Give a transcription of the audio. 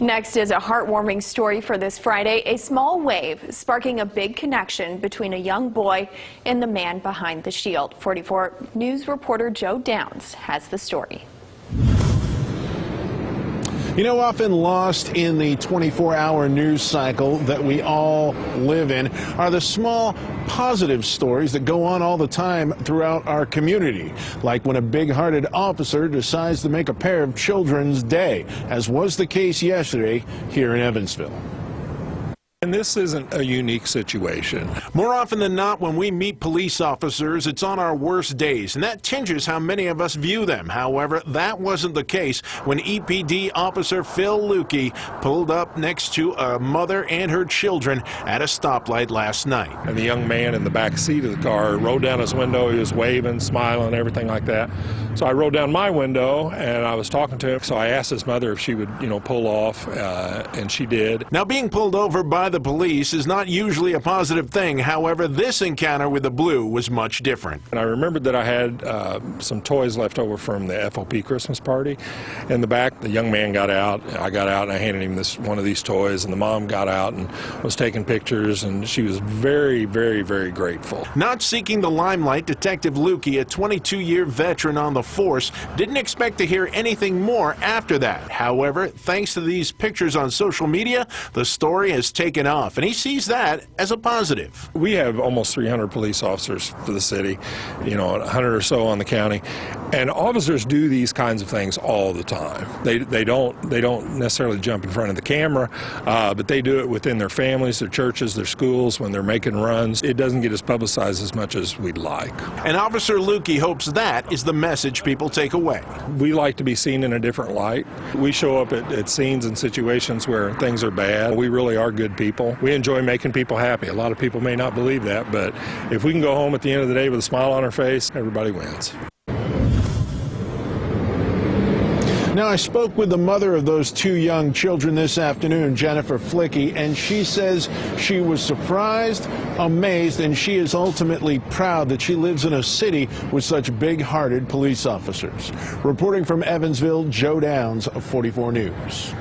Next is a heartwarming story for this Friday. A small wave sparking a big connection between a young boy and the man behind the shield. 44 News reporter Joe Downs has the story. You know, often lost in the 24-hour news cycle that we all live in are the small positive stories that go on all the time throughout our community, like when a big-hearted officer decides to make a pair of children's day, as was the case yesterday here in Evansville. And this isn't a unique situation. More often than not, when we meet police officers, it's on our worst days, and that tinges how many of us view them. However, that wasn't the case when EPD officer Phil Lukey pulled up next to a mother and her children at a stoplight last night. And the young man in the back seat of the car rolled down his window. He was waving, smiling, everything like that. So I rolled down my window, and I was talking to him. So I asked his mother if she would, pull off, and she did. Now, being pulled over by the police is not usually a positive thing. However, this encounter with the Blue was much different. And I remembered that I had some toys left over from the FOP Christmas party. In the back, the young man got out. I got out and I handed him one of these toys, and the mom got out and was taking pictures, and she was very, very, very grateful. Not seeking the limelight, Detective Lukey, a 22-year veteran on the force, didn't expect to hear anything more after that. However, thanks to these pictures on social media, the story has taken off, and he sees that as a positive. We have almost 300 police officers for the city, 100 or so on the county, and officers do these kinds of things all the time. They don't necessarily jump in front of the camera, but they do it within their families, their churches, their schools, when they're making runs. It doesn't get as publicized as much as we'd like. And Officer Lukey hopes that is the message people take away. We like to be seen in a different light. We show up at scenes and situations where things are bad. We really are good people. We enjoy making people happy. A lot of people may not believe that, but if we can go home at the end of the day with a smile on our face, everybody wins. Now, I spoke with the mother of those two young children this afternoon, Jennifer Flicky, and she says she was surprised, amazed, and she is ultimately proud that she lives in a city with such big-hearted police officers. Reporting from Evansville, Joe Downs of 44 News.